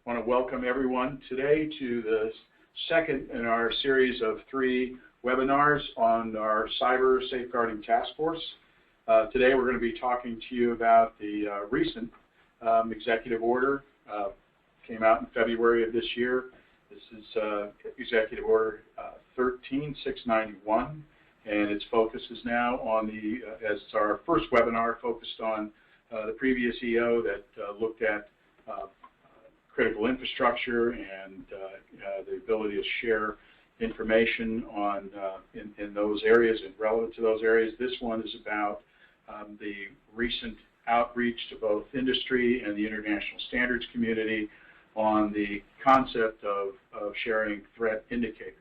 want to welcome everyone today to the second in our series of 3 webinars on our Cyber Safeguarding Task Force. Today we're going to be talking to you about the recent executive order. Came out in February of this year. This is Executive Order 13691, and its focus is now on the, as our first webinar, focused on the previous EO that looked at critical infrastructure and the ability to share information on in those areas and relevant to those areas. This one is about the recent outreach to both industry and the international standards community on the concept of sharing threat indicators.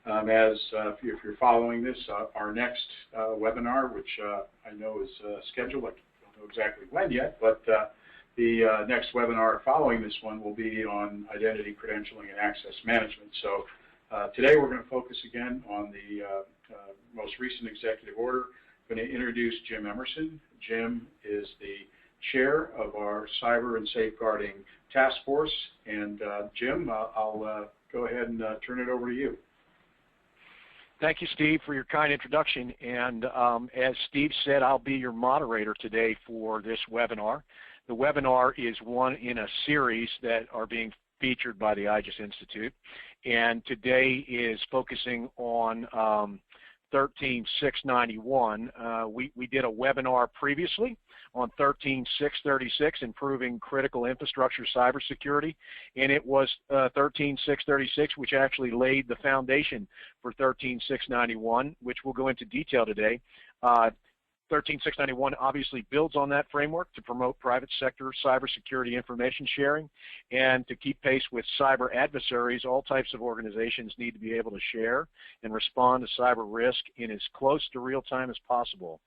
If you're following this, our next webinar, which I know is scheduled, I don't know exactly when yet, but the next webinar following this one will be on identity credentialing and access management. So today we're going to focus again on the most recent executive order. I'm going to introduce Jim Emerson. Jim is the chair of our Cyber and Safeguarding Task Force. And Jim, I'll go ahead and turn it over to you. Thank you, Steve, for your kind introduction. And as Steve said, I'll be your moderator today for this webinar. The webinar is one in a series that are being featured by the OASIS Institute. And today is focusing on 13691. We did a webinar previously on 13636, improving critical infrastructure cybersecurity, and it was 13636 which actually laid the foundation for 13691, which we'll go into detail today. 13691 obviously builds on that framework to promote private sector cybersecurity information sharing, and to keep pace with cyber adversaries. All types of organizations need to be able to share and respond to cyber risk in as close to real time as possible.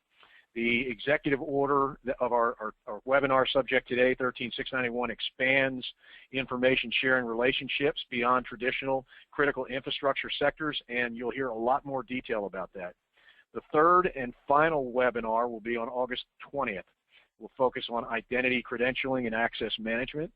The executive order of our webinar subject today, 13691, expands information sharing relationships beyond traditional critical infrastructure sectors, and you'll hear a lot more detail about that. The third and final webinar will be on August 20th. We'll focus on identity credentialing and access management.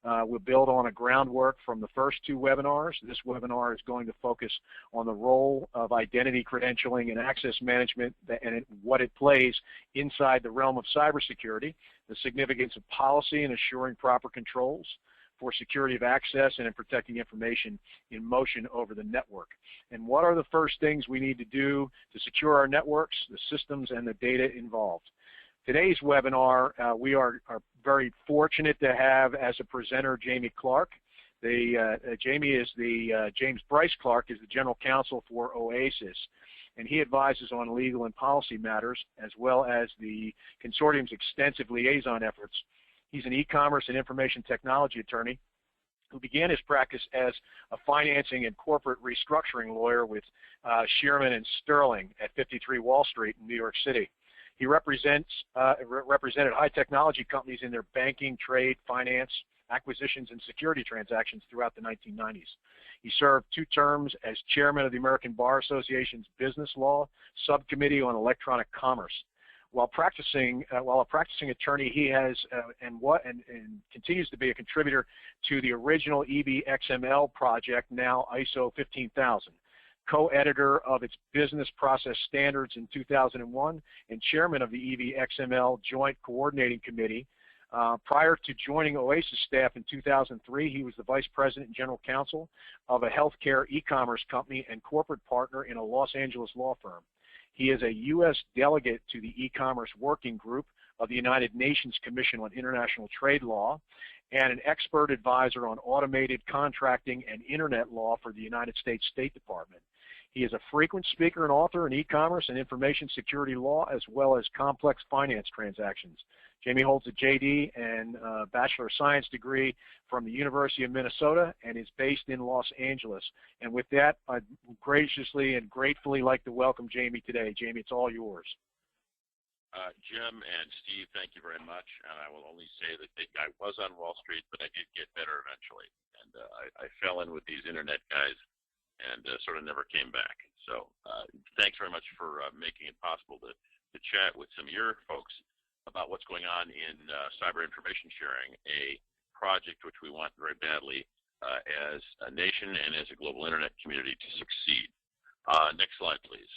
We'll build on a groundwork from the first 2 webinars. This webinar is going to focus on the role of identity credentialing and access management and what it plays inside the realm of cybersecurity, the significance of policy and assuring proper controls for security of access and in protecting information in motion over the network. And what are the first things we need to do to secure our networks, the systems, and the data involved? Today's webinar, we are very fortunate to have as a presenter Jamie Clark. Jamie is James Bryce Clark is the General Counsel for OASIS, and he advises on legal and policy matters as well as the consortium's extensive liaison efforts. He's an e-commerce and information technology attorney who began his practice as a financing and corporate restructuring lawyer with Shearman and Sterling at 53 Wall Street in New York City. He represented high technology companies in their banking, trade, finance, acquisitions, and security transactions throughout the 1990s. He served 2 terms as chairman of the American Bar Association's Business Law Subcommittee on Electronic Commerce. While a practicing attorney, he has and continues to be a contributor to the original EV-XML project, now ISO 15000, co-editor of its Business Process Standards in 2001, and chairman of the EV-XML Joint Coordinating Committee. Prior to joining OASIS staff in 2003, he was the vice president and general counsel of a healthcare e-commerce company and corporate partner in a Los Angeles law firm. He is a U.S. delegate to the e-commerce working group of the United Nations Commission on International Trade Law, and an expert advisor on automated contracting and internet law for the United States State Department. He is a frequent speaker and author in e-commerce and information security law, as well as complex finance transactions. Jamie holds a JD and Bachelor of Science degree from the University of Minnesota and is based in Los Angeles. And with that, I'd graciously and gratefully like to welcome Jamie today. Jamie, it's all yours. Jim and Steve, thank you very much. And I will only say that I was on Wall Street, but I did get better eventually. And I fell in with these internet guys and sort of never came back. So thanks very much for making it possible to chat with some of your folks about what's going on in cyber information sharing, a project which we want very badly as a nation and as a global internet community to succeed. Next slide, please.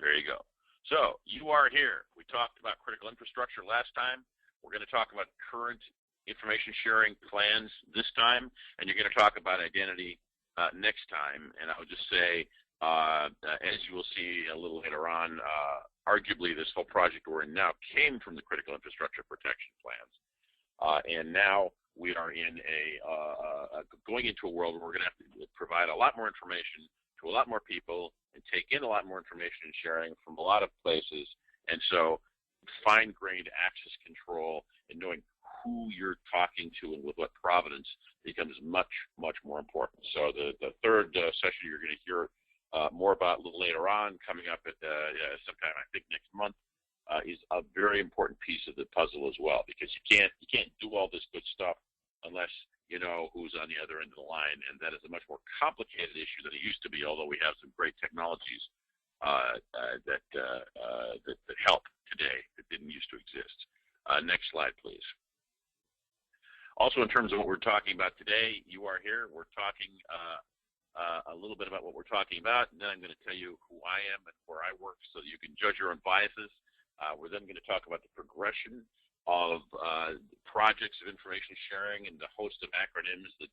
There you go. So you are here. We talked about critical infrastructure last time. We're going to talk about current information sharing plans this time, and you're going to talk about identity next time. And I would just say, as you will see a little later on, arguably this whole project we're in now came from the critical infrastructure protection plans. And now we are in going into a world where we're going to have to provide a lot more information to a lot more people and take in a lot more information and sharing from a lot of places. And so fine-grained access control and knowing who you're talking to and with what provenance becomes much, much more important. So the third session you're going to hear more about a little later on, coming up at sometime I think next month, is a very important piece of the puzzle as well, because you can't do all this good stuff unless you know who's on the other end of the line, and that is a much more complicated issue than it used to be, although we have some great technologies that help today that didn't used to exist. Next slide, please. Also, in terms of what we're talking about today, you are here. We're talking a little bit about what we're talking about, and then I'm going to tell you who I am and where I work so that you can judge your own biases. We're then going to talk about the progression of projects of information sharing and the host of acronyms that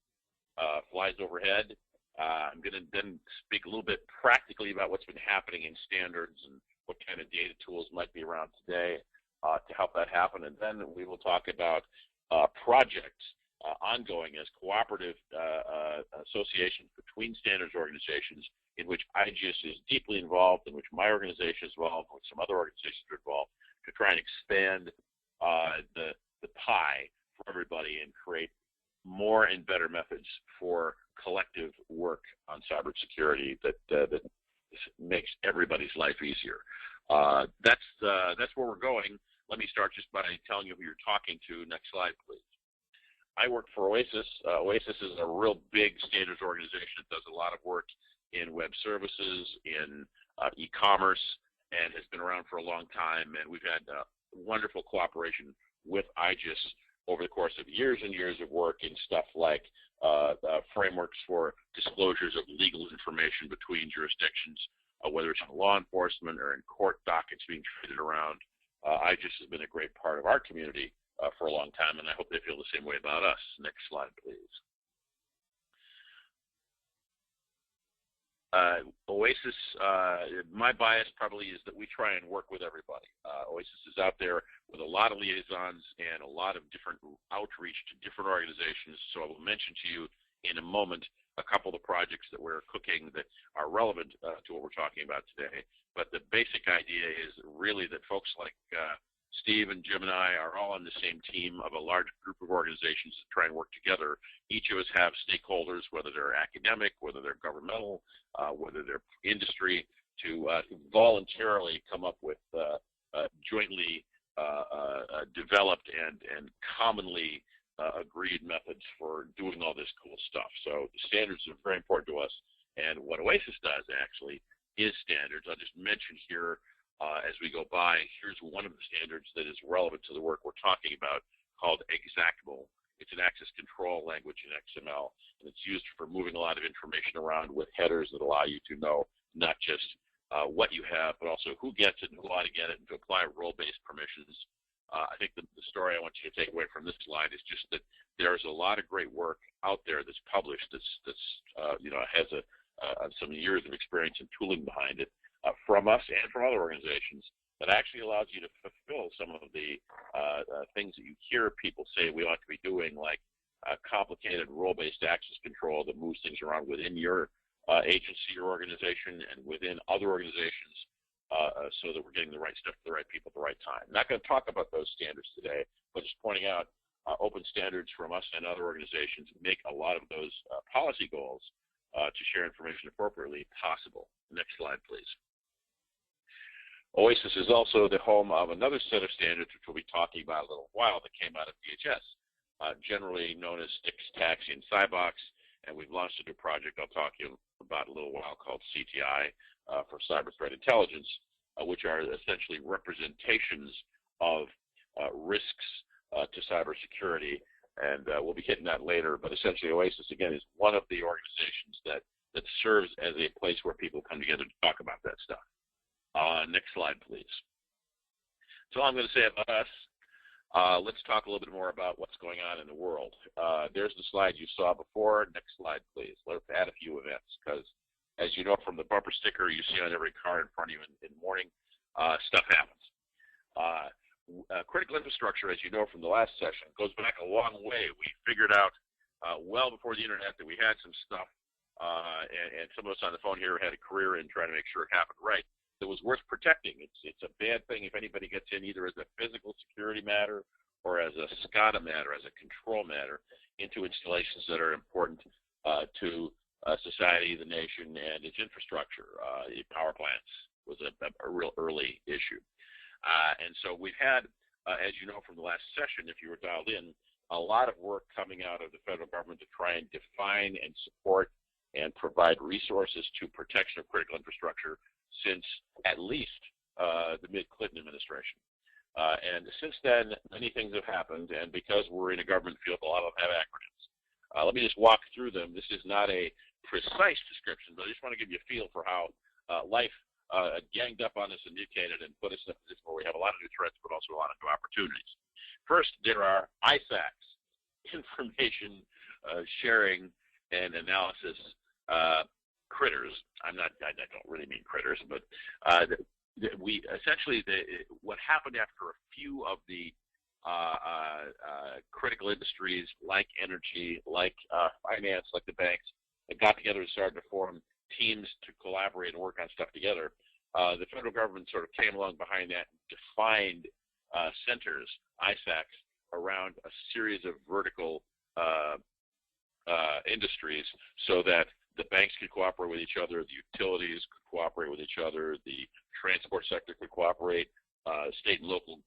flies overhead. I'm going to then speak a little bit practically about what's been happening in standards and what kind of data tools might be around today to help that happen. And then we will talk about projects ongoing as cooperative associations between standards organizations in which IGIS is deeply involved, in which my organization is involved, in which some other organizations are involved, to try and expand the pie for everybody and create more and better methods for collective work on cybersecurity that makes everybody's life easier. That's where we're going. Let me start just by telling you who you're talking to. Next slide, please. I work for OASIS. OASIS is a real big standards organization that does a lot of work in web services, in e-commerce, and has been around for a long time. And we've had wonderful cooperation with IGIS over the course of years and years of work in stuff like frameworks for disclosures of legal information between jurisdictions, whether it's in law enforcement or in court dockets being traded around. IGIS has been a great part of our community for a long time, and I hope they feel the same way about us. Next slide, please. OASIS, my bias probably is that we try and work with everybody. OASIS is out there with a lot of liaisons and a lot of different outreach to different organizations, so I will mention to you in a moment a couple of the projects that we're cooking that are relevant to what we're talking about today. But the basic idea is really that folks like Steve and Jim and I are all on the same team of a large group of organizations that try and work together. Each of us have stakeholders, whether they're academic, whether they're governmental, whether they're industry, to voluntarily come up with jointly developed and commonly agreed methods for doing all this cool stuff. So the standards are very important to us, and what OASIS does actually is standards. I'll just mention here as we go by, here's one of the standards that is relevant to the work we're talking about, called Exactable. It's an access control language in XML, and it's used for moving a lot of information around with headers that allow you to know not just what you have, but also who gets it and who ought to get it, and to apply role-based permissions. I think the story I want you to take away from this slide is just that there's a lot of great work out there that's published that's has some years of experience and tooling behind it from us and from other organizations that actually allows you to fulfill some of the things that you hear people say we ought to be doing, like complicated role-based access control that moves things around within your agency or organization and within other organizations, so that we're getting the right stuff to the right people at the right time. I'm not going to talk about those standards today, but just pointing out open standards from us and other organizations make a lot of those policy goals to share information appropriately possible. Next slide, please. OASIS is also the home of another set of standards, which we'll be talking about in a little while, that came out of DHS, generally known as STIX, TAXI, and CyBox, and we've launched a new project I'll talk to you about in a little while called CTI for Cyber Threat Intelligence, which are essentially representations of risks to cybersecurity, and we'll be hitting that later. But essentially, OASIS, again, is one of the organizations that serves as a place where people come together to talk about that stuff. Next slide, please. So all I'm going to say about us. Let's talk a little bit more about what's going on in the world. There's the slide you saw before. Next slide, please. Let's add a few events, because as you know from the bumper sticker you see on every car in front of you in the morning, stuff happens. Critical infrastructure, as you know from the last session, goes back a long way. We figured out well before the internet that we had some stuff, and some of us on the phone here had a career in trying to make sure it happened right. That was worth protecting. It's a bad thing if anybody gets in either as a physical security matter or as a SCADA matter, as a control matter, into installations that are important to society, the nation, and its infrastructure. Power plants was a real early issue. And so we've had, as you know from the last session, if you were dialed in, a lot of work coming out of the federal government to try and define and support and provide resources to protection of critical infrastructure since at least the mid-Clinton administration. And since then, many things have happened, and because we're in a government field, a lot of them have acronyms. Let me just walk through them. This is not a precise description, but I just want to give you a feel for how life ganged up on us and mutated and put us in a position where we have a lot of new threats, but also a lot of new opportunities. First, there are ISACs, information sharing and analysis critters. I don't really mean critters, but we essentially what happened after a few of the critical industries like energy, like finance, like the banks, that got together and started to form teams to collaborate and work on stuff together. The federal government sort of came along behind that and defined centers, ISACs, around a series of vertical industries so that the banks could cooperate with each other, the utilities could cooperate with each other, the transport sector could cooperate, state and local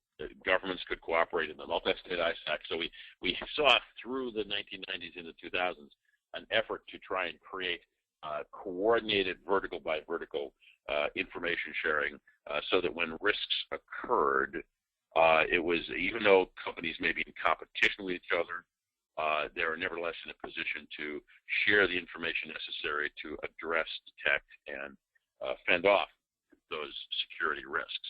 governments could cooperate in the multi-state ISAC. So we saw through the 1990s into 2000s an effort to try and create coordinated vertical by vertical information sharing so that when risks occurred, it was, even though companies may be in competition with each other, they are nevertheless in a position to share the information necessary to address, detect, and fend off those security risks.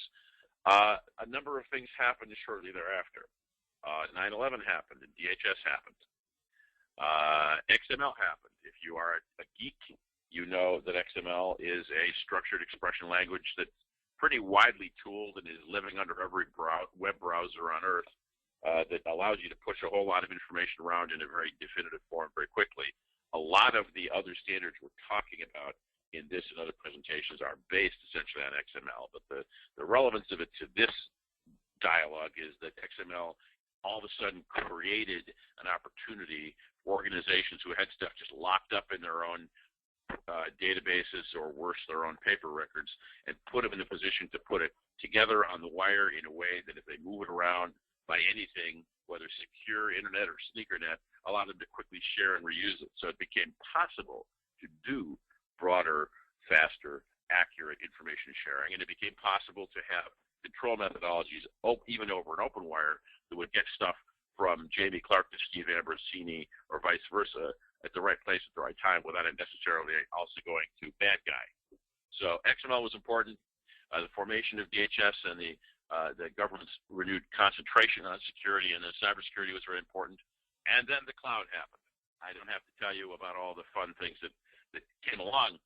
A number of things happened shortly thereafter. 9/11 happened and DHS happened. XML happened. If you are a geek, you know that XML is a structured expression language that's pretty widely tooled and is living under every web browser on Earth. That allows you to push a whole lot of information around in a very definitive form very quickly. A lot of the other standards we're talking about in this and other presentations are based essentially on XML, but the relevance of it to this dialogue is that XML all of a sudden created an opportunity for organizations who had stuff just locked up in their own databases, or worse, their own paper records, and put them in a position to put it together on the wire in a way that if they move it around by anything, whether secure internet or sneakernet, allow them to quickly share and reuse it. So it became possible to do broader, faster, accurate information sharing, and it became possible to have control methodologies even over an open wire that would get stuff from Jamie Clark to Steve Ambrosini or vice versa at the right place at the right time without it necessarily also going to bad guy. So XML was important. The formation of DHS and the government's renewed concentration on security and cybersecurity was very important. And then the cloud happened. I don't have to tell you about all the fun things that came along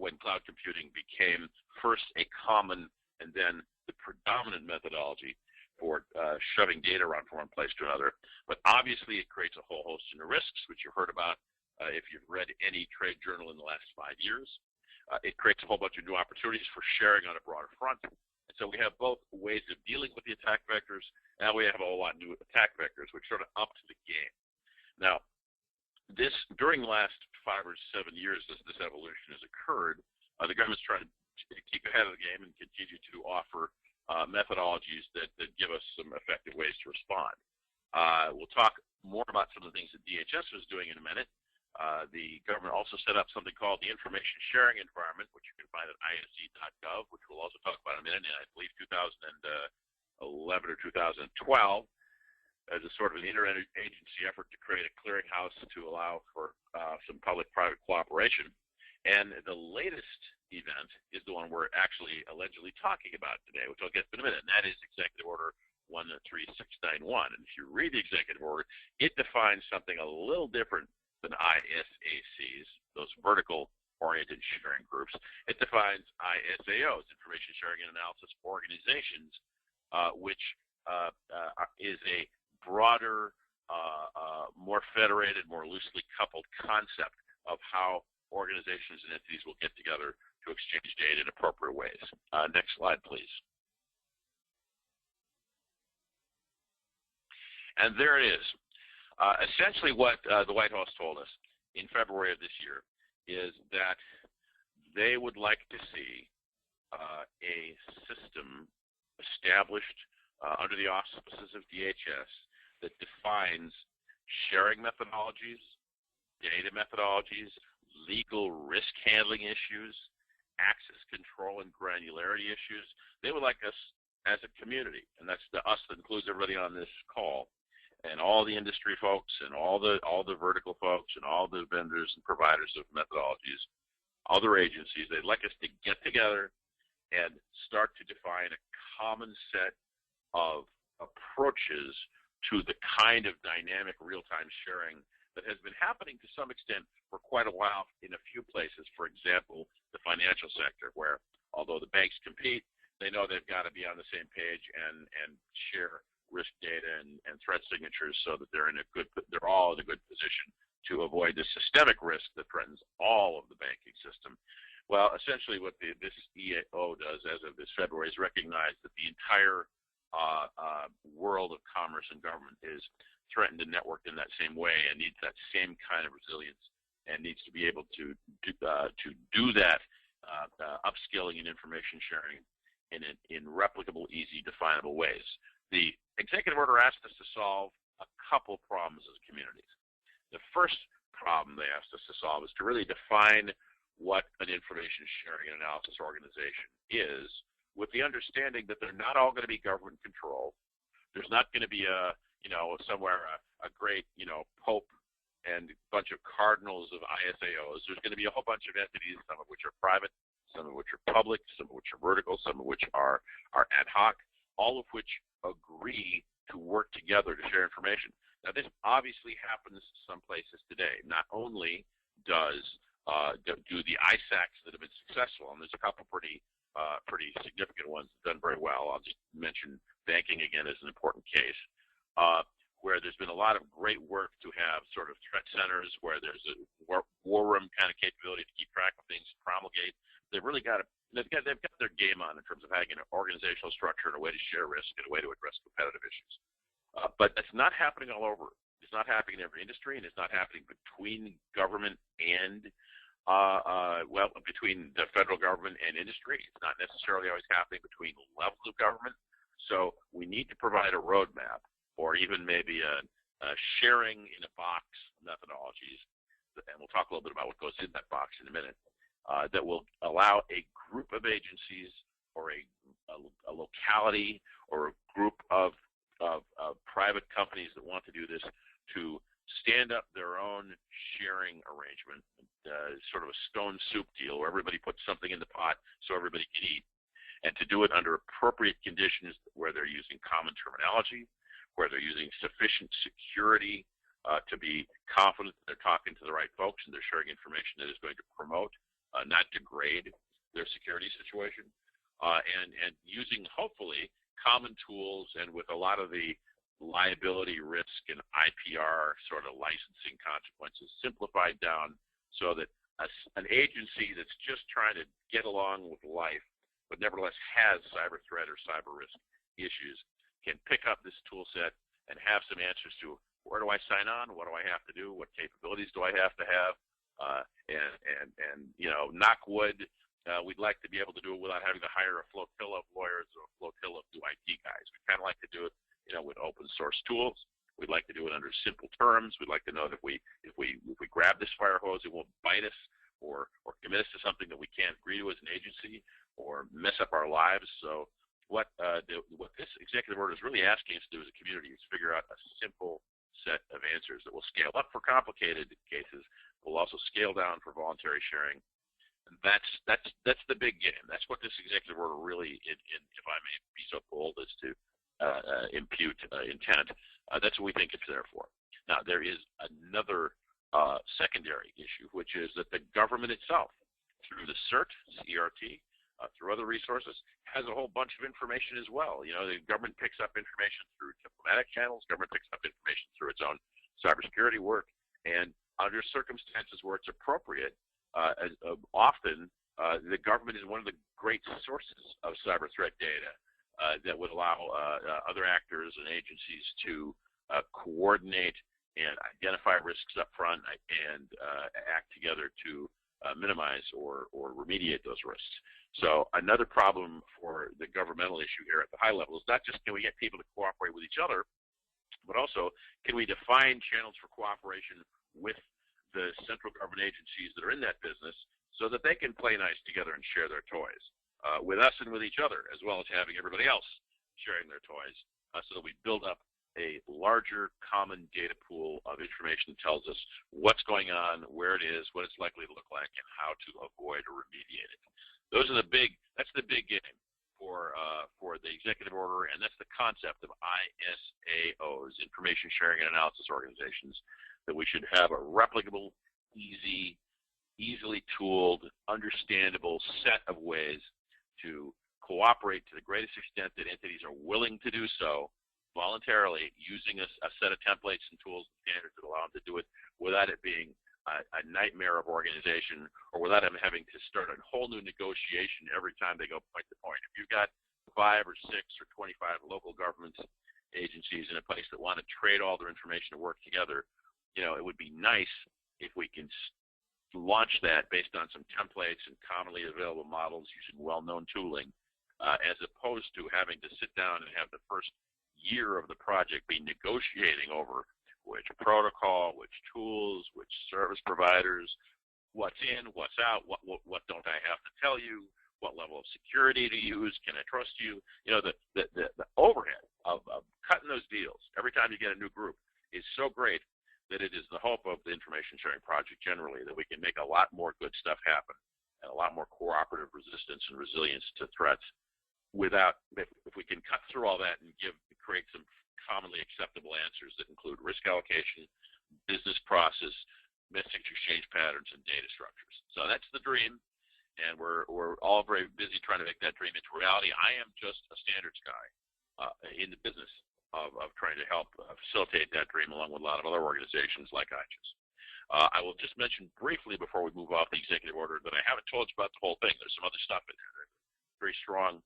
when cloud computing became first a common and then the predominant methodology for shoving data around from one place to another. But obviously it creates a whole host of risks, which you've heard about if you've read any trade journal in the last 5 years. It creates a whole bunch of new opportunities for sharing on a broader front. And so we have both ways of dealing with the attack vectors, and we have a whole lot of new attack vectors, which sort of upped the game. Now, during the last 5 or 7 years as this evolution has occurred, the government's trying to keep ahead of the game and continue to offer methodologies that give us some effective ways to respond. We'll talk more about some of the things that DHS was doing in a minute. The government also set up something called the Information Sharing Environment, which you can find at isc.gov, which we'll also talk about in a minute, in I believe 2012 2011 or 2012 as a sort of an interagency effort to create a clearinghouse to allow for some public-private cooperation. And the latest event is the one we're actually allegedly talking about today, which I'll get to in a minute, and that is Executive Order 13691. And if you read the executive order, it defines something a little different than ISACs, those vertical-oriented sharing groups. It defines ISAOs, Information Sharing and Analysis Organizations, which is a broader, more federated, more loosely coupled concept of how organizations and entities will get together to exchange data in appropriate ways. Next slide, please. And there it is. Essentially what the White House told us in February of this year is that they would like to see a system established under the auspices of DHS that defines sharing methodologies, data methodologies, legal risk handling issues, access control and granularity issues. They would like us as a community, and that's the us that includes everybody on this call, and all the industry folks and all the vertical folks and all the vendors and providers of methodologies, other agencies, they'd like us to get together and start to define a common set of approaches to the kind of dynamic real-time sharing that has been happening to some extent for quite a while in a few places. For example, the financial sector, where although the banks compete, they know they've got to be on the same page and share risk data and threat signatures so that they're all in a good position to avoid the systemic risk that threatens all of the banking system. Well, essentially what this EAO does as of this February is recognize that the entire world of commerce and government is threatened and networked in that same way and needs that same kind of resilience and needs to be able to do that upskilling and information sharing in replicable, easy, definable ways. The executive order asked us to solve a couple problems as communities. The first problem they asked us to solve is to really define what an information sharing and analysis organization is, with the understanding that they're not all going to be government controlled. There's not going to be somewhere a great, pope and a bunch of cardinals of ISAOs. There's going to be a whole bunch of entities, some of which are private, some of which are public, some of which are vertical, some of which are ad hoc, all of which agree to work together to share information. Now, this obviously happens some places today. Not only do the ISACs that have been successful, and there's a couple pretty significant ones that have done very well. I'll just mention banking again as an important case, where there's been a lot of great work to have sort of threat centers where there's a war room kind of capability to keep track of things, promulgate. They've really got they've got their game on in terms of having an organizational structure and a way to share risk and a way to address competitive issues. But that's not happening all over. It's not happening in every industry, and it's not happening between government and between the federal government and industry. It's not necessarily always happening between levels of government. So we need to provide a roadmap, or even maybe a sharing in a box methodologies, and we'll talk a little bit about what goes in that box in a minute, that will allow a group of agencies or a locality or a group of private companies that want to do this to stand up their own sharing arrangement, sort of a stone soup deal where everybody puts something in the pot so everybody can eat, and to do it under appropriate conditions where they're using common terminology, where they're using sufficient security to be confident that they're talking to the right folks and they're sharing information that is going to promote, not degrade their security situation, and using hopefully common tools and with a lot of the liability risk and IPR sort of licensing consequences simplified down so that an agency that's just trying to get along with life but nevertheless has cyber threat or cyber risk issues can pick up this tool set and have some answers to where do I sign on, what do I have to do, what capabilities do I have to have, and knock wood, we'd like to be able to do it without having to hire a flotilla of lawyers or a flotilla of new IT guys. We kind of like to do it with open source tools. We'd like to do it under simple terms. We'd like to know that if we grab this fire hose, it won't bite us or commit us to something that we can't agree to as an agency or mess up our lives. So what this executive order is really asking us to do as a community is figure out a simple set of answers that will scale up for complicated cases, will also scale down for voluntary sharing. And that's the big game. That's what this executive order really, if I may be so bold as to impute intent, that's what we think it's there for. Now, there is another secondary issue, which is that the government itself, through the CERT, CERT, through other resources, has a whole bunch of information as well. You know, the government picks up information through diplomatic channels, government picks up information through its own cybersecurity work, and under circumstances where it's appropriate, often the government is one of the great sources of cyber threat data that would allow other actors and agencies to coordinate and identify risks up front and act together to minimize or remediate those risks. So another problem for the governmental issue here at the high level is not just can we get people to cooperate with each other, but also can we define channels for cooperation with the central government agencies that are in that business so that they can play nice together and share their toys with us and with each other, as well as having everybody else sharing their toys, so that we build up a larger common data pool of information that tells us what's going on, where it is, what it's likely to look like, and how to avoid or remediate it. That's the big game for the executive order, and that's the concept of ISAOs, Information Sharing and Analysis Organizations, that we should have a replicable, easily tooled, understandable set of ways to cooperate to the greatest extent that entities are willing to do so voluntarily, using a set of templates and tools and standards that allow them to do it without it being a nightmare of organization, or without them having to start a whole new negotiation every time they go point to point. If you've got 5 or 6 or 25 local government agencies in a place that want to trade all their information and work together, you know, it would be nice if we can launch that based on some templates and commonly available models using well-known tooling, as opposed to having to sit down and have the first year of the project be negotiating over which protocol, which tools, which service providers, what's in, what's out, what don't I have to tell you, what level of security to use, can I trust you? You know, the overhead of cutting those deals every time you get a new group is so great that it is the hope of the information sharing project generally that we can make a lot more good stuff happen and a lot more cooperative resistance and resilience to threats without, if we can cut through all that and create some commonly acceptable answers that include risk allocation, business process, message exchange patterns, and data structures. So that's the dream, and we're all very busy trying to make that dream into reality. I am just a standards guy in the business of trying to help facilitate that dream along with a lot of other organizations like OASIS. I will just mention briefly before we move off the executive order that I haven't told you about the whole thing. There's some other stuff in there. Very strong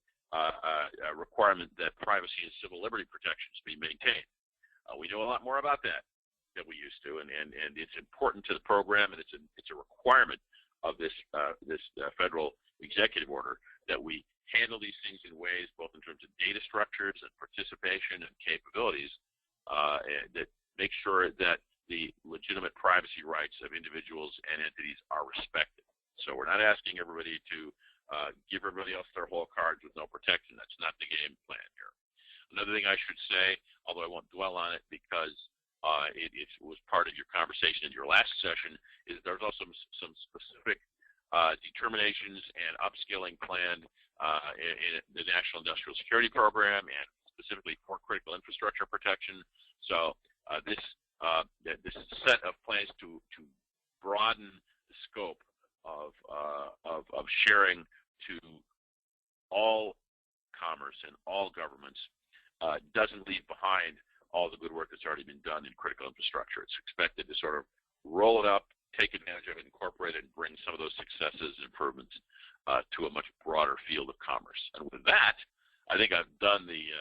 requirement that privacy and civil liberty protections be maintained. We know a lot more about that than we used to, and it's important to the program, and it's a requirement of this federal executive order that we handle these things in ways both in terms of data structures and participation and capabilities that make sure that the legitimate privacy rights of individuals and entities are respected. So we're not asking everybody to give everybody else their whole cards with no protection. That's not the game plan here. Another thing I should say, although I won't dwell on it because it was part of your conversation in your last session, is there's also some specific determinations and upskilling planned in the National Industrial Security Program and specifically for critical infrastructure protection. So this set of plans to broaden the scope of sharing to all commerce and all governments doesn't leave behind all the good work that's already been done in critical infrastructure. It's expected to sort of roll it up, take advantage of it, incorporate it, and bring some of those successes and improvements to a much broader field of commerce. And with that, I think I've done the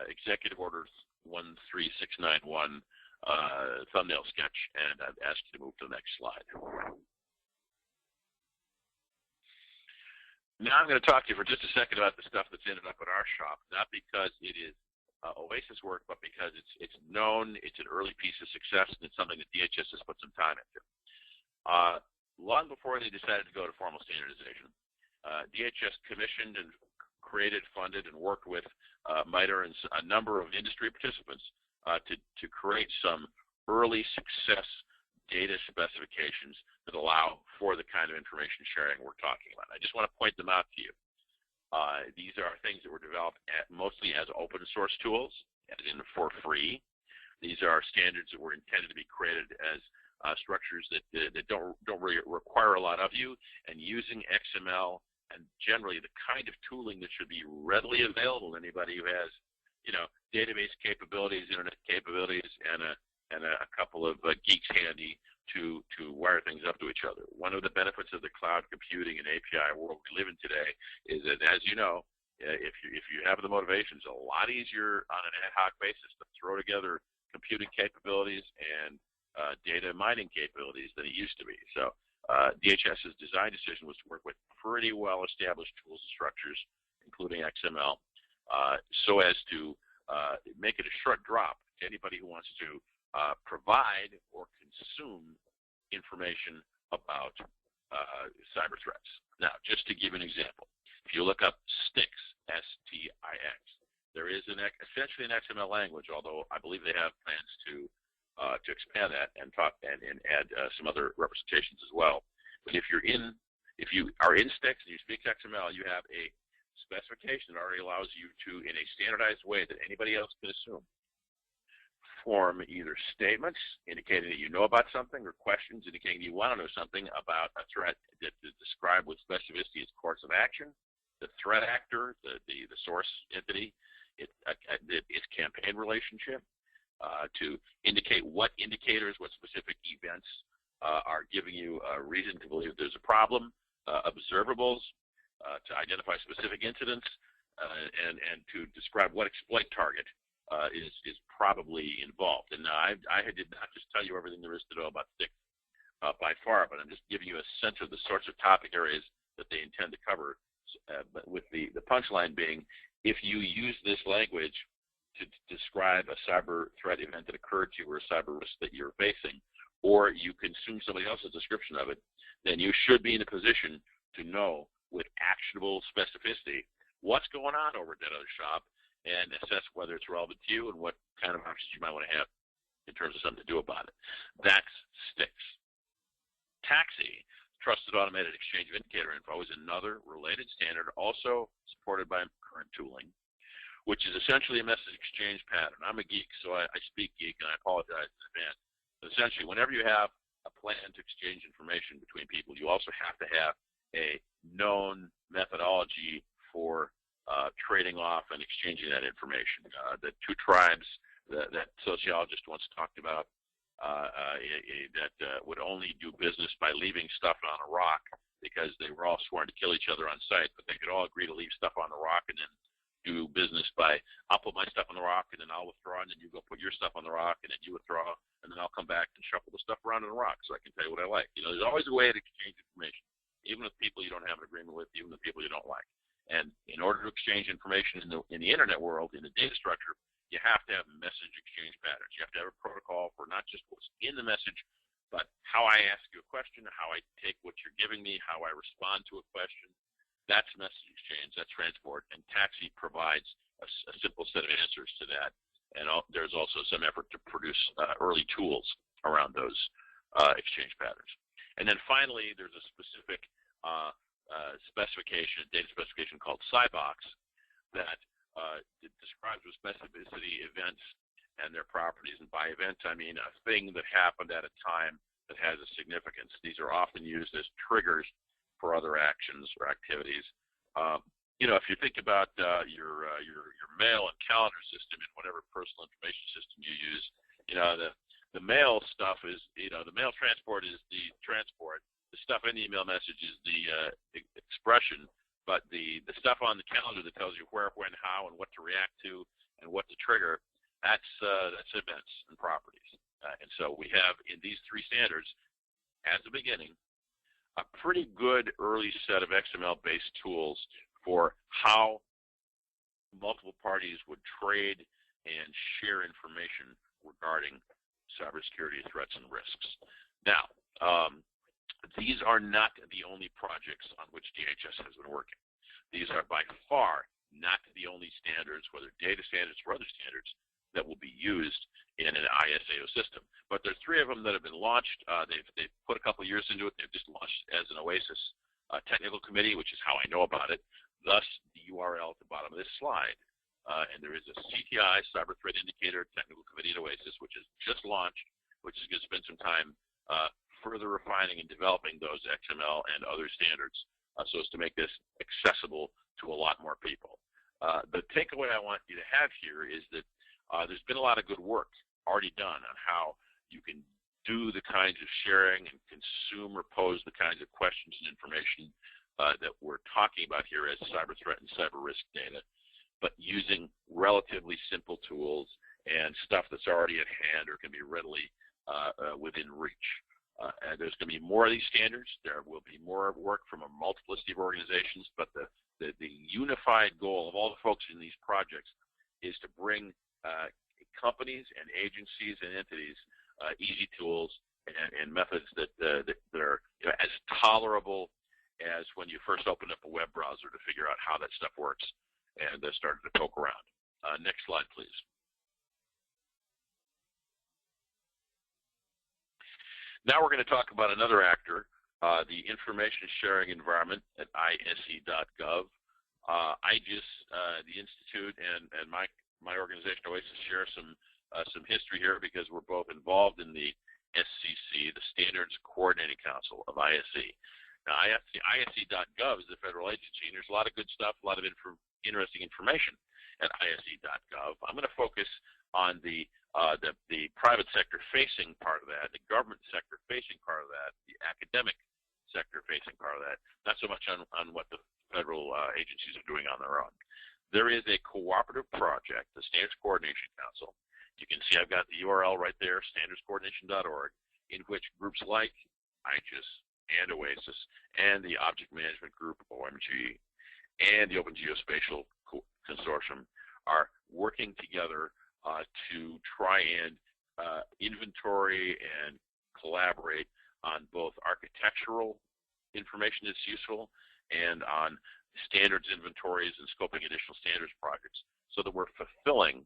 Executive Order 13691 thumbnail sketch, and I've asked you to move to the next slide. Now I'm going to talk to you for just a second about the stuff that's ended up at our shop, not because it is OASIS work, but because it's known, it's an early piece of success, and it's something that DHS has put some time into. Long before they decided to go to formal standardization, DHS commissioned and created, funded, and worked with MITRE and a number of industry participants to create some early success data specifications that allow for the kind of information sharing we're talking about. I just want to point them out to you. These are things that were developed mostly as open source tools, as in for free. These are standards that were intended to be created as structures that don't really require a lot of you, and using XML and generally the kind of tooling that should be readily available to anybody who has, database capabilities, internet capabilities, and a couple of geeks handy to wire things up to each other. One of the benefits of the cloud computing and API world we live in today is that, as you know, if you have the motivation, it's a lot easier on an ad hoc basis to throw together computing capabilities and data mining capabilities than it used to be. So DHS's design decision was to work with pretty well-established tools and structures, including XML, so as to make it a short drop to anybody who wants to provide or consume information about cyber threats. Now, just to give an example, if you look up STIX, S-T-I-X, there is essentially an XML language, although I believe they have plans to expand that and add some other representations as well. But if you are in STIX and you speak XML, you have a specification that already allows you to, in a standardized way that anybody else can assume, form either statements indicating that you know about something or questions indicating you want to know something about a threat that is described with specificity its course of action, the threat actor, the source entity, its campaign relationship, to indicate what indicators, what specific events are giving you a reason to believe there's a problem, observables, to identify specific incidents, and to describe what exploit target is probably involved. And I did not just tell you everything there is to know about STIX by far, but I'm just giving you a sense of the sorts of topic areas that they intend to cover, but with the punchline being, if you use this language to describe a cyber threat event that occurred to you or a cyber risk that you're facing, or you consume somebody else's description of it, then you should be in a position to know with actionable specificity what's going on over at that other shop and assess whether it's relevant to you and what kind of options you might want to have in terms of something to do about it. That's STIX. TAXII, Trusted Automated Exchange of Indicator Info, is another related standard also supported by current tooling, which is essentially a message exchange pattern. I'm a geek, so I speak geek, and I apologize in advance. But essentially, whenever you have a plan to exchange information between people, you also have to have a known methodology for trading off and exchanging that information. The two tribes that sociologist once talked about that would only do business by leaving stuff on a rock because they were all sworn to kill each other on sight, but they could all agree to leave stuff on the rock and then do business by, I'll put my stuff on the rock and then I'll withdraw, and then you go put your stuff on the rock and then you withdraw, and then I'll come back and shuffle the stuff around on the rock so I can tell you what I like. There's always a way to exchange information, even with people you don't have an agreement with, even with people you don't like. And in order to exchange information in the internet world, in the data structure, you have to have message exchange patterns. You have to have a protocol for not just what's in the message, but how I ask you a question, how I take what you're giving me, how I respond to a question. That's message exchange, that's transport, and TAXII provides a simple set of answers to that. And there's also some effort to produce early tools around those exchange patterns. And then finally, there's a specific data specification called Cybox that describes with specificity events and their properties. And by events, I mean a thing that happened at a time that has a significance. These are often used as triggers for other actions or activities. If you think about your mail and calendar system and whatever personal information system you use, the mail stuff is, the mail transport is the transport. The stuff in the email message is the expression, but the stuff on the calendar that tells you where, when, how, and what to react to and what to trigger, that's events and properties. And so we have in these three standards, at the beginning, a pretty good early set of XML-based tools for how multiple parties would trade and share information regarding cybersecurity threats and risks. Now, these are not the only projects on which DHS has been working. These are by far not the only standards, whether data standards or other standards, that will be used in an ISAO system. But there's 3 of them that have been launched. They've put a couple of years into it. They've just launched as an OASIS technical committee, which is how I know about it. Thus, the URL at the bottom of this slide. And there is a CTI, Cyber Threat Indicator Technical Committee at OASIS, which is just launched, which is going to spend some time further refining and developing those XML and other standards so as to make this accessible to a lot more people. The takeaway I want you to have here is that there's been a lot of good work already done on how you can do the kinds of sharing and consume or pose the kinds of questions and information that we're talking about here as cyber threat and cyber risk data, but using relatively simple tools and stuff that's already at hand or can be readily within reach. And there's going to be more of these standards. There will be more work from a multiplicity of organizations, but the unified goal of all the folks in these projects is to bring companies and agencies and entities easy tools and methods that are as tolerable as when you first opened up a web browser to figure out how that stuff works and started to poke around. Next slide, please. Now we're going to talk about another actor, the information sharing environment at ISE.gov. IGIS, the Institute, and my organization, OASIS, share some history here because we're both involved in the SCC, the Standards Coordinating Council of ISE. Now, ISE.gov is the federal agency, and there's a lot of good stuff, a lot of interesting information at ISE.gov. I'm going to focus on the private sector facing part of that, the government sector facing part of that, the academic sector facing part of that, not so much on what the federal agencies are doing on their own. There is a cooperative project, the Standards Coordination Council. You can see I've got the URL right there, standardscoordination.org, in which groups like IGIS and OASIS and the Object Management Group, OMG, and the Open Geospatial Consortium are working together to try and inventory and collaborate on both architectural information that's useful and on standards inventories and scoping additional standards projects so that we're fulfilling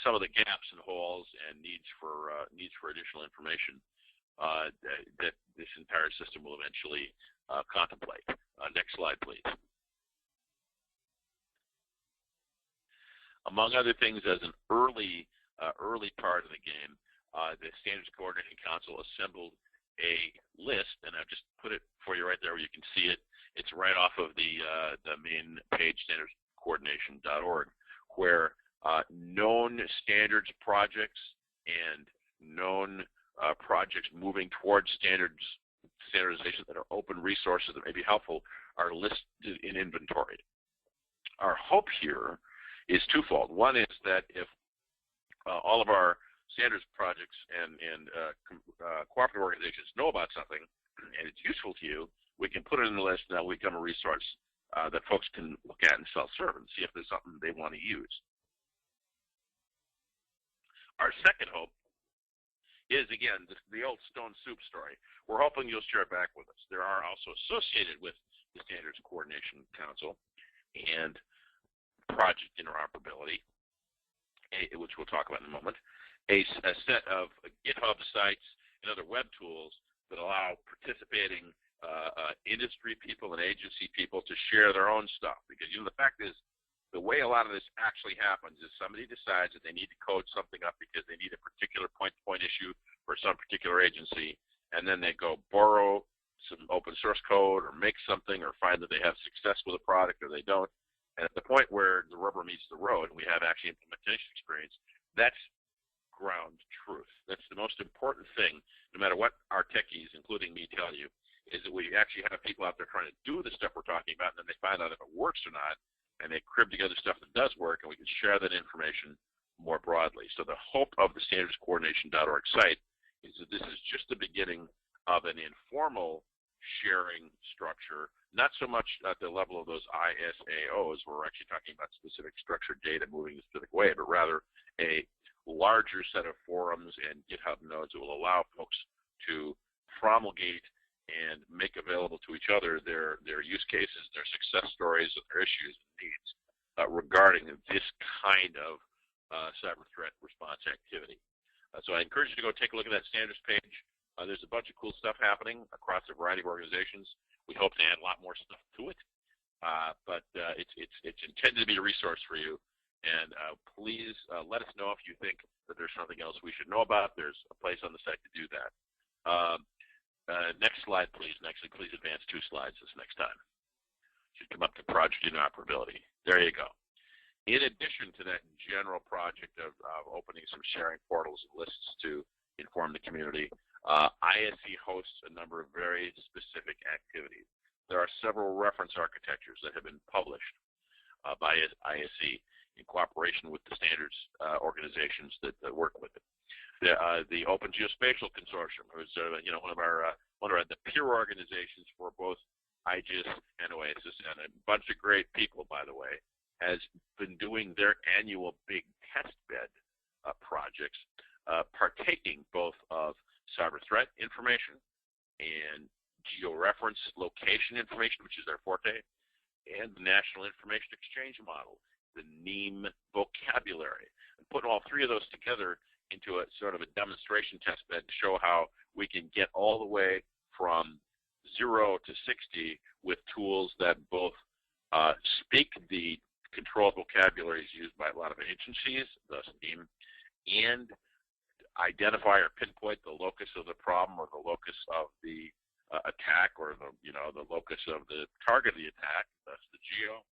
some of the gaps and holes and needs for additional information that this entire system will eventually contemplate. Next slide, please. Among other things, as an early part of the game, the Standards Coordinating Council assembled a list, and I've just put it for you right there where you can see it. It's right off of the main page, standardscoordination.org, where known standards projects and known projects moving towards standardization that are open resources that may be helpful are listed and inventoried. Our hope here is twofold. One is that if all of our standards projects and cooperative organizations know about something and it's useful to you, we can put it in the list and that will become a resource that folks can look at and self-serve and see if there's something they want to use. Our second hope is, again, the old stone soup story. We're hoping you'll share it back with us. There are also associated with the Standards Coordination Council and project interoperability, which we'll talk about in a moment, a set of GitHub sites and other web tools that allow participating industry people and agency people to share their own stuff. Because, the fact is, the way a lot of this actually happens is somebody decides that they need to code something up because they need a particular point-to-point issue for some particular agency, and then they go borrow some open source code or make something or find that they have success with a product or they don't. And at the point where the rubber meets the road and we have actually implementation experience, that's ground truth. That's the most important thing, no matter what our techies, including me, tell you, is that we actually have people out there trying to do the stuff we're talking about, and then they find out if it works or not, and they crib together stuff that does work, and we can share that information more broadly. So the hope of the standardscoordination.org site is that this is just the beginning of an informal sharing structure, not so much at the level of those ISAOs where we're actually talking about specific structured data moving a specific way, but rather a larger set of forums and GitHub nodes that will allow folks to promulgate and make available to each other their use cases, their success stories, their issues and needs regarding this kind of cyber threat response activity. So I encourage you to go take a look at that standards page. There's a bunch of cool stuff happening across a variety of organizations. We hope to add a lot more stuff to it, but it's intended to be a resource for you. And please let us know if you think that there's something else we should know about. There's a place on the site to do that. Next slide, please. And actually, please advance 2 slides this next time. Should come up to project interoperability. There you go. In addition to that general project of opening some sharing portals and lists to inform the community, ISE hosts a number of very specific activities. There are several reference architectures that have been published by ISE in cooperation with the standards organizations that work with it. The Open Geospatial Consortium, who's one of the peer organizations for both IGIS and OASIS, and a bunch of great people, by the way, has been doing their annual big test bed projects, partaking both of cyber threat information and georeference location information, which is their forte, and the National Information Exchange Model, the NEAM vocabulary, and putting all 3 of those together into a sort of a demonstration test bed to show how we can get all the way from 0 to 60 with tools that both speak the controlled vocabularies used by a lot of agencies, thus NEAM, and identify or pinpoint the locus of the problem or the locus of the attack, or the locus of the target of the attack, thus the geo,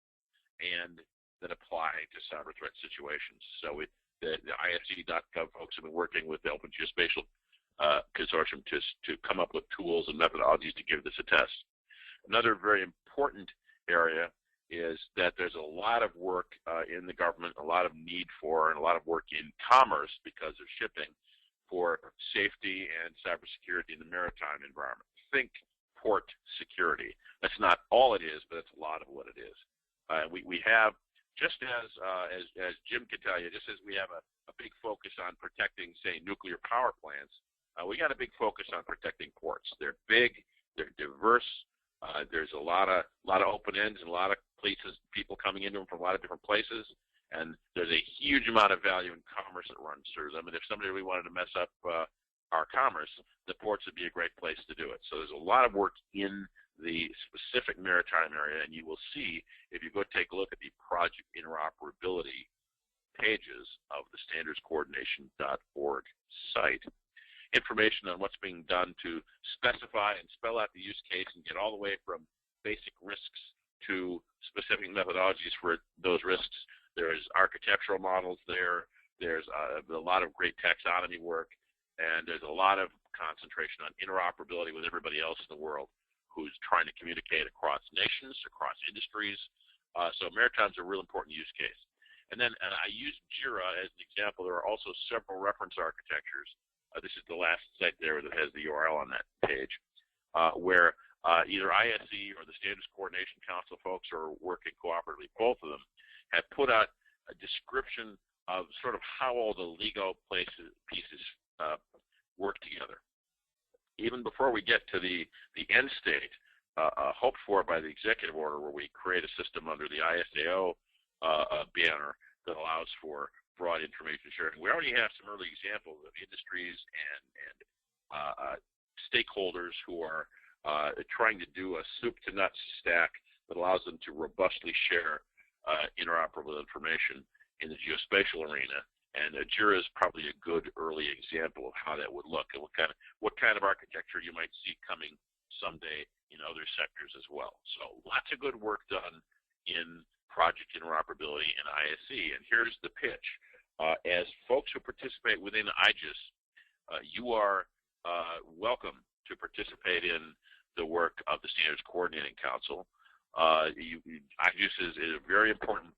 and that apply to cyber threat situations. So the ISE.gov folks have been working with the Open Geospatial Consortium to come up with tools and methodologies to give this a test. Another very important area is that there's a lot of work in the government, a lot of need for, and a lot of work in commerce because of shipping for safety and cybersecurity in the maritime environment. Think port security. That's not all it is, but it's a lot of what it is. We have, just as Jim can tell you, just as we have a big focus on protecting, say, nuclear power plants, we got a big focus on protecting ports. They're big, they're diverse. There's a lot of open ends and a lot of places, people coming into them from a lot of different places, and there's a huge amount of value in commerce that runs through them. And if somebody really wanted to mess up our commerce, the ports would be a great place to do it. So there's a lot of work in the specific maritime area, and you will see if you go take a look at the project interoperability pages of the standardscoordination.org site, information on what's being done to specify and spell out the use case and get all the way from basic risks to specific methodologies for those risks. There's architectural models there. There's a lot of great taxonomy work, and there's a lot of concentration on interoperability with everybody else in the world who's trying to communicate across nations, across industries. So maritime's a real important use case. And then I used JIRA as an example. There are also several reference architectures. This is the last site there that has the URL on that page, where either ISE or the Standards Coordination Council folks are working cooperatively. Both of them have put out a description of sort of how all the Lego pieces work together. Even before we get to the end state, hoped for by the executive order, where we create a system under the ISAO banner that allows for broad information sharing. We already have some early examples of industries and stakeholders who are trying to do a soup to nuts stack that allows them to robustly share interoperable information in the geospatial arena. And JIRA is probably a good early example of how that would look and what kind of architecture you might see coming someday in other sectors as well. So lots of good work done in project interoperability in ISE. And here's the pitch. As folks who participate within IGIS, you are welcome to participate in the work of the Standards Coordinating Council. IGIS is a very important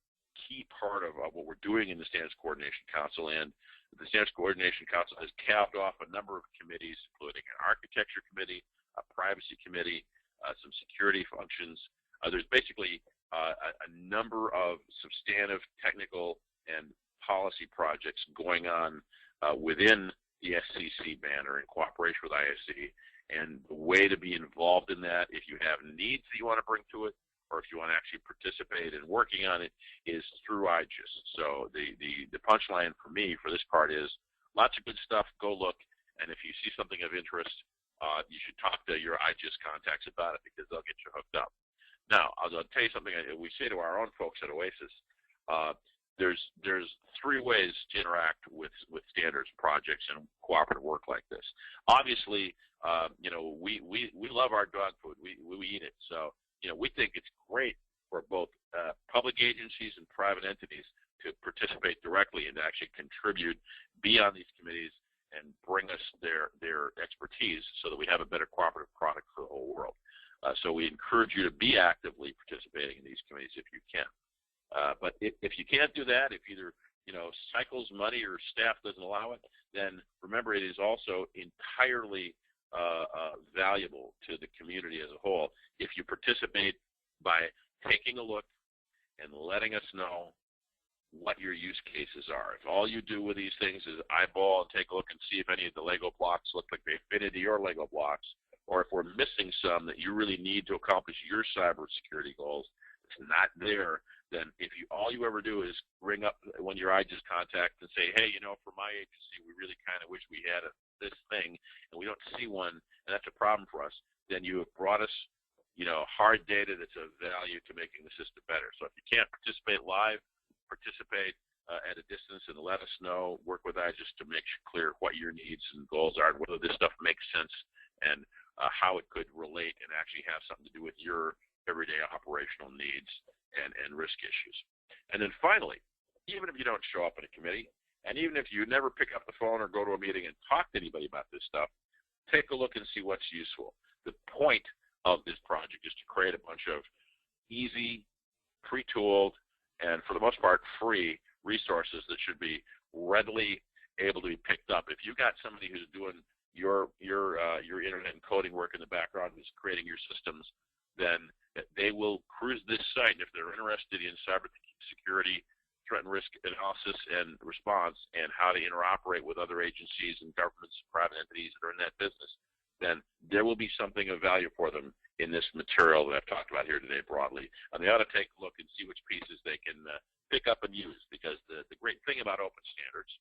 key part of what we're doing in the Standards Coordination Council, and the Standards Coordination Council has capped off a number of committees, including an architecture committee, a privacy committee, some security functions. There's basically a number of substantive technical and policy projects going on within the SCC banner in cooperation with ISE. And the way to be involved in that, if you have needs that you want to bring to it, or if you want to actually participate in working on it, is through IGIS. So the punchline for me for this part is lots of good stuff. Go look, and if you see something of interest, you should talk to your IGIS contacts about it because they'll get you hooked up. Now, I'll tell you something we say to our own folks at OASIS. There's three ways to interact with standards projects and cooperative work like this. Obviously, we love our dog food. We eat it. So, we think it's great for both public agencies and private entities to participate directly and to actually contribute, be on these committees, and bring us their expertise so that we have a better cooperative product for the whole world. So we encourage you to be actively participating in these committees if you can. But if you can't do that, if either cycles, money, or staff doesn't allow it, then remember it is also entirely valuable to the community as a whole if you participate by taking a look and letting us know what your use cases are. If all you do with these things is eyeball and take a look and see if any of the Lego blocks look like they fit into your Lego blocks, or if we're missing some that you really need to accomplish your cybersecurity goals, it's not there, then if all you ever do is ring up one of your IGIS contacts and say, hey, for my agency, we really kind of wish we had this thing, and we don't see one, and that's a problem for us, then you have brought us, hard data that's of value to making the system better. So if you can't participate live, participate at a distance and let us know, work with IGIS to make clear what your needs and goals are, and whether this stuff makes sense, and how it could relate and actually have something to do with your everyday operational needs and risk issues. And then finally, even if you don't show up in a committee, and even if you never pick up the phone or go to a meeting and talk to anybody about this stuff, take a look and see what's useful. The point of this project is to create a bunch of easy, pre-tooled, and for the most part, free resources that should be readily able to be picked up. If you've got somebody who's doing your internet encoding work in the background, who's creating your systems, then they will cruise this site. And if they're interested in cybersecurity, threat and risk analysis and response, and how to interoperate with other agencies and governments and private entities that are in that business, then there will be something of value for them in this material that I've talked about here today broadly. And they ought to take a look and see which pieces they can pick up and use, because the great thing about open standards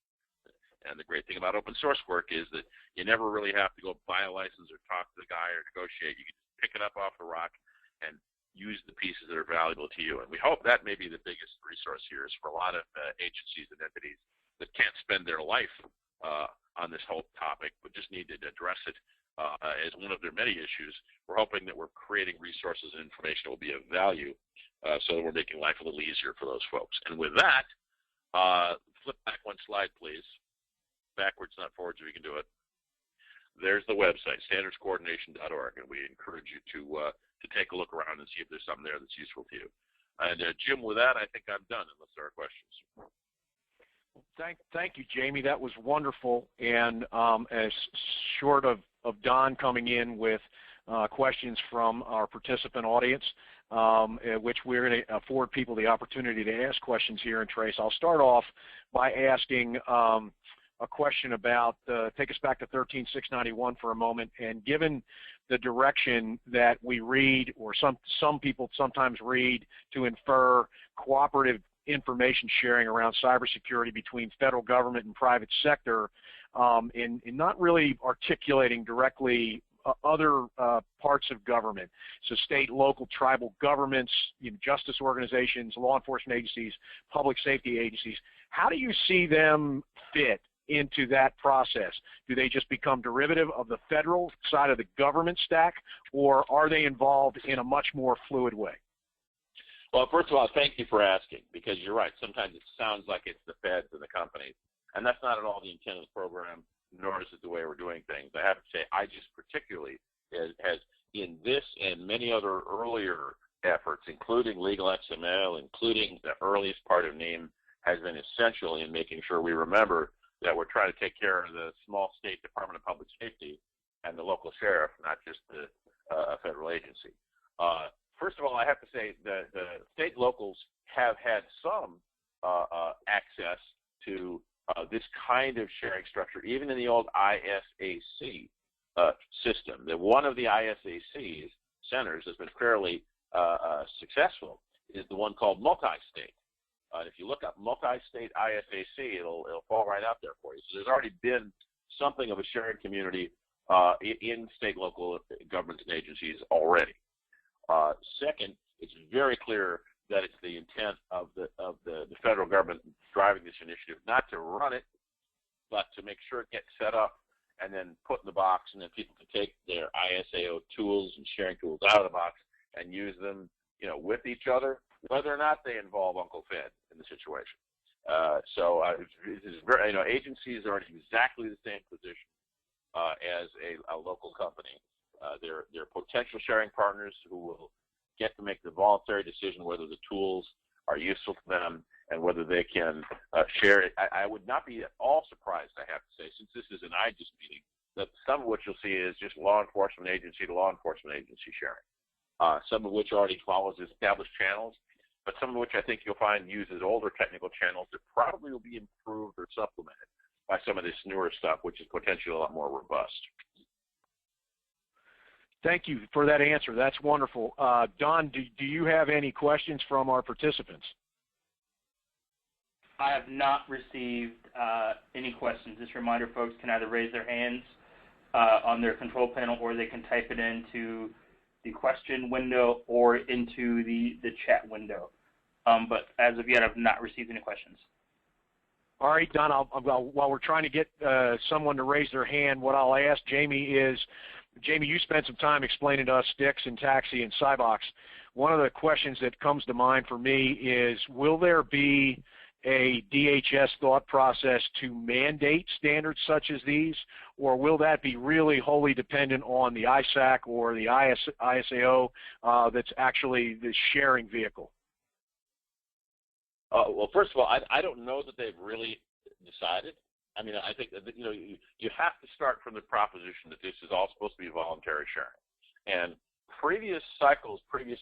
and the great thing about open source work is that you never really have to go buy a license or talk to the guy or negotiate. You can just pick it up off the rock and use the pieces that are valuable to you. And we hope that may be the biggest resource here is for a lot of agencies and entities that can't spend their life on this whole topic, but just need to address it as one of their many issues. We're hoping that we're creating resources and information that will be of value so that we're making life a little easier for those folks. And with that, flip back one slide, please. Backwards, not forwards, if you can do it. There's the website, standardscoordination.org, and we encourage you to take a look around and see if there's something there that's useful to you. And Jim, with that, I think I'm done, unless there are questions. Thank you, Jamie. That was wonderful. And as short of Don coming in with questions from our participant audience, which we're going to afford people the opportunity to ask questions here in Trace, I'll start off by asking a question about, take us back to 13691 for a moment, and given the direction that we read, or some people sometimes read to infer cooperative information sharing around cybersecurity between federal government and private sector, in not really articulating directly other parts of government, so state, local, tribal governments, justice organizations, law enforcement agencies, public safety agencies. How do you see them fit into that process? Do they just become derivative of the federal side of the government stack, or are they involved in a much more fluid way? Well, first of all, thank you for asking, because you're right. Sometimes it sounds like it's the feds and the companies, and that's not at all the intent of the program, nor is it the way we're doing things. I have to say, IGIS particularly has in this and many other earlier efforts, including legal XML, including the earliest part of NAME, has been essential in making sure we remember that we're trying to take care of the small state Department of Public Safety and the local sheriff, not just the federal agency. First of all, I have to say the state locals have had some access to this kind of sharing structure, even in the old ISAC system. That one of the ISAC's centers has been fairly successful is the one called multi-state. If you look up multi-state ISAC, it'll fall right out there for you. So there's already been something of a sharing community in state, local governments and agencies already. Second, it's very clear that it's the intent of the federal government driving this initiative not to run it, but to make sure it gets set up and then put in the box, and then people can take their ISAO tools and sharing tools out of the box and use them, with each other, whether or not they involve Uncle Fed in the situation. It is very, agencies are in exactly the same position as a local company. They're potential sharing partners who will get to make the voluntary decision whether the tools are useful to them and whether they can share it. I would not be at all surprised, I have to say, since this is an IGES meeting, that some of what you'll see is just law enforcement agency to law enforcement agency sharing. Some of which already follows established channels, but some of which I think you'll find uses older technical channels that probably will be improved or supplemented by some of this newer stuff, which is potentially a lot more robust. Thank you for that answer. That's wonderful. Don, do you have any questions from our participants? I have not received any questions. Just a reminder, folks can either raise their hands on their control panel, or they can type it into the question window or into the chat window. But as of yet, I've not received any questions. All right, Don, while we're trying to get someone to raise their hand, what I'll ask Jamie is, Jamie, you spent some time explaining to us STIX and TAXI and Cybox. One of the questions that comes to mind for me is, will there be a DHS thought process to mandate standards such as these, or will that be really wholly dependent on the ISAC or the ISAO that's actually the sharing vehicle? Well, first of all, I don't know that they've really decided. I mean, I think that, you have to start from the proposition that this is all supposed to be voluntary sharing. And previous cycles, previous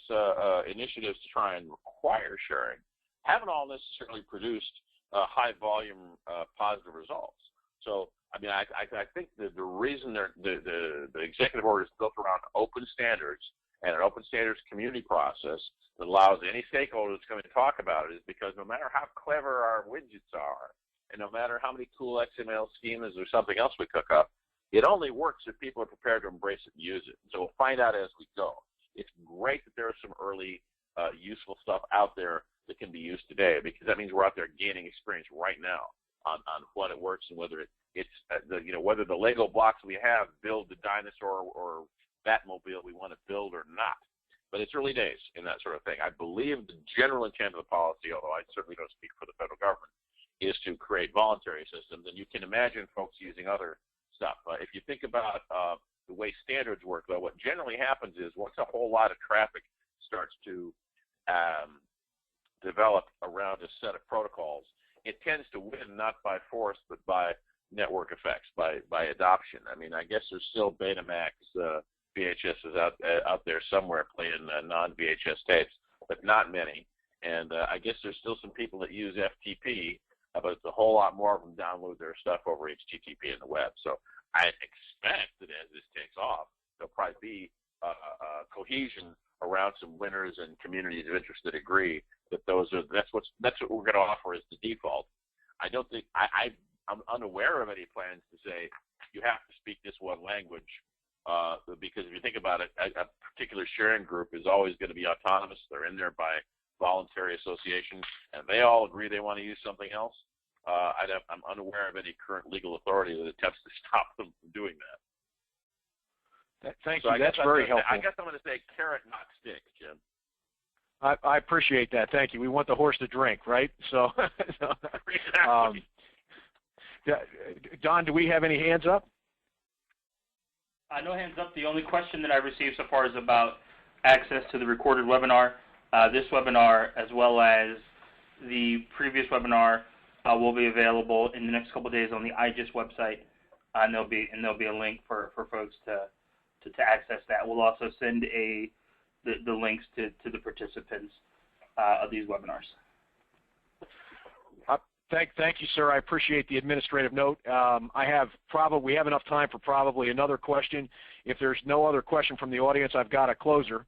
initiatives to try and require sharing haven't all necessarily produced high volume positive results. So, I mean, I think that the reason the executive order is built around open standards and an open standards community process that allows any stakeholder to come and talk about it is because no matter how clever our widgets are, and no matter how many cool XML schemas or something else we cook up, it only works if people are prepared to embrace it and use it. So we'll find out as we go. It's great that there is some early useful stuff out there that can be used today, because that means we're out there gaining experience right now on what it works and whether whether the Lego blocks we have build the dinosaur or Batmobile we want to build or not. But it's early days in that sort of thing. I believe the general intent of the policy, although I certainly don't speak for the federal government, is to create voluntary systems, and you can imagine folks using other stuff. If you think about the way standards work, though, what generally happens is once a whole lot of traffic starts to develop around a set of protocols, it tends to win not by force but by network effects, by adoption. I mean, I guess there's still Betamax VHS is out there somewhere playing non-VHS tapes, but not many. And I guess there's still some people that use FTP, but it's a whole lot more of them download their stuff over HTTP in the web. So I expect that as this takes off, there'll probably be cohesion around some winners and communities of interest that agree that that's what we're going to offer as the default. I don't think I'm unaware of any plans to say you have to speak this one language, because if you think about it, a particular sharing group is always going to be autonomous. They're in there by voluntary association, and they all agree they want to use something else. I'm unaware of any current legal authority that attempts to stop them from doing that. Thank you. That's very helpful. I guess I'm going to say carrot, not stick, Jim. I appreciate that. Thank you. We want the horse to drink, right? So, Exactly. Don, do we have any hands up? No hands up. The only question that I received so far is about access to the recorded webinar. This webinar, as well as the previous webinar, will be available in the next couple of days on the IGES website, and there'll be a link for folks to access that. We'll also send the links to the participants of these webinars. Thank you, sir. I appreciate the administrative note. We have enough time for probably another question. If there's no other question from the audience, I've got a closer.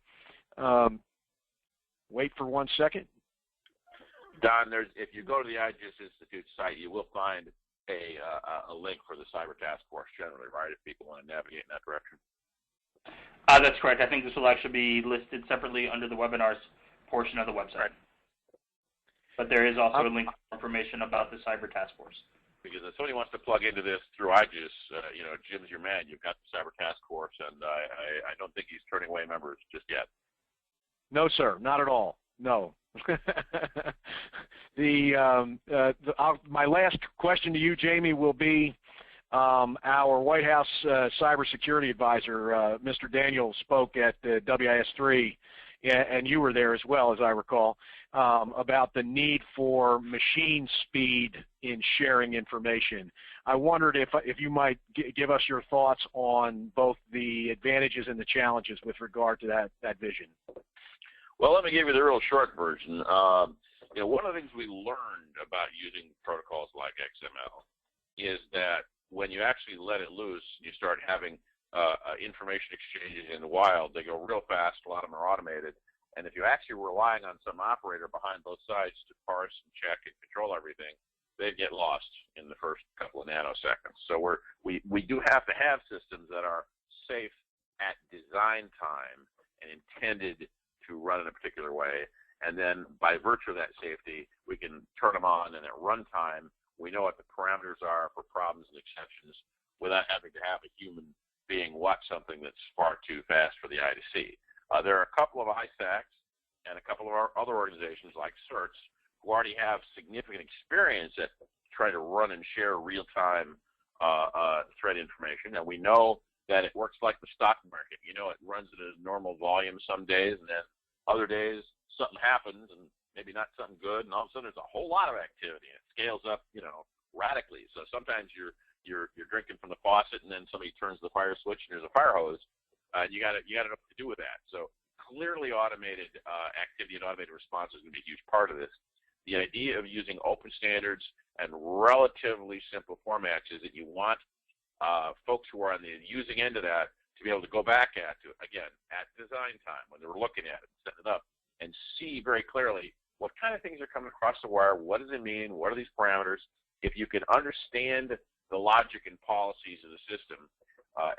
wait for 1 second. Don, if you go to the IGIS Institute site, you will find a link for the Cyber Task Force generally, right, if people want to navigate in that direction. That's correct. I think this will actually be listed separately under the webinars portion of the website. Right. But there is also a link for information about the Cyber Task Force. Because if somebody wants to plug into this through IGIS, Jim's your man. You've got the Cyber Task Force, and I don't think he's turning away members just yet. No, sir, not at all. No. My last question to you, Jamie, will be our White House cybersecurity advisor, Mr. Daniel, spoke at the WIS3, and you were there as well, as I recall, about the need for machine speed in sharing information. I wondered if you might give us your thoughts on both the advantages and the challenges with regard to that vision. Well, let me give you the real short version. One of the things we learned about using protocols like XML is that when you actually let it loose, you start having information exchanges in the wild. They go real fast. A lot of them are automated. And if you're actually relying on some operator behind both sides to parse and check and control everything, they'd get lost in the first couple of nanoseconds. So we do have to have systems that are safe at design time and intended to run in a particular way, and then by virtue of that safety, we can turn them on, and at runtime, we know what the parameters are for problems and exceptions without having to have a human being watch something that's far too fast for the eye to see. There are a couple of ISACs and a couple of our other organizations like CERTs who already have significant experience at trying to run and share real-time threat information, and we know that it works like the stock market. It runs at a normal volume some days, and then other days, something happens, and maybe not something good, and all of a sudden there's a whole lot of activity, and it scales up, radically. So sometimes you're drinking from the faucet, and then somebody turns the fire switch, and there's a fire hose, and you got to know what to do with that. So clearly, automated activity and automated response is going to be a huge part of this. The idea of using open standards and relatively simple formats is that you want folks who are on the using end of that to be able to go back at design time when they're looking at it, setting it up, and see very clearly what kind of things are coming across the wire, what does it mean, what are these parameters. If you can understand the logic and policies of the system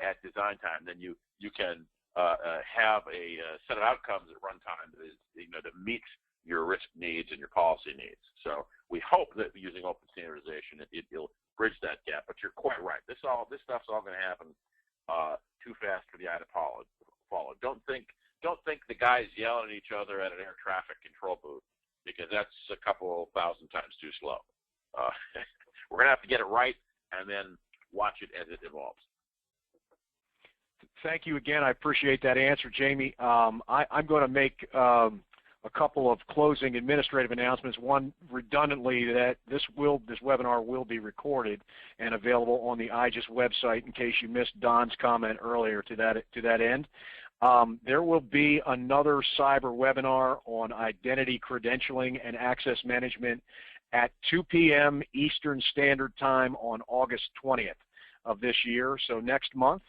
at design time, then you can have a set of outcomes at runtime that meets your risk needs and your policy needs. So we hope that using open standardization, it'll bridge that gap. But you're quite right. This stuff's all going to happen too fast for the eye to follow. Don't think the guys yelling at each other at an air traffic control booth, because that's a couple thousand times too slow. We're going to have to get it right and then watch it as it evolves. Thank you again. I appreciate that answer, Jamie. I'm going to make a couple of closing administrative announcements. One, redundantly, that this webinar will be recorded and available on the IGIS website in case you missed Don's comment earlier to that end. There will be another cyber webinar on identity credentialing and access management at 2 p.m. Eastern Standard Time on August 20th of this year, so next month.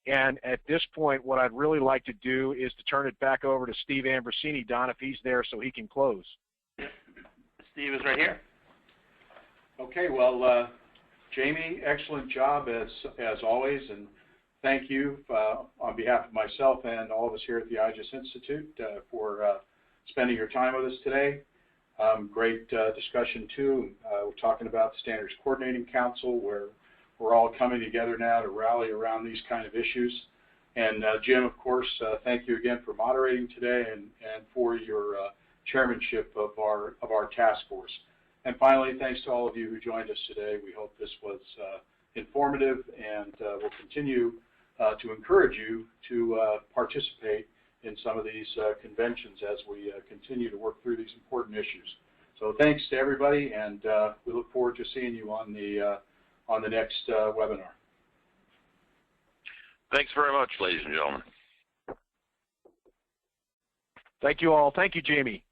And at this point, what I'd really like to do is to turn it back over to Steve Ambrosini, Don, if he's there, so he can close. Steve is right here. Okay, well, Jamie, excellent job as always, and thank you on behalf of myself and all of us here at the IGIS Institute for spending your time with us today. Great discussion, too. We're talking about the Standards Coordinating Council, where we're all coming together now to rally around these kind of issues. And Jim, of course, thank you again for moderating today and for your chairmanship of our task force. And finally, thanks to all of you who joined us today. We hope this was informative, and we'll continue to encourage you to participate in some of these conventions as we continue to work through these important issues. So thanks to everybody, and we look forward to seeing you on the next webinar. Thanks very much, ladies and gentlemen. Thank you all. Thank you, Jamie.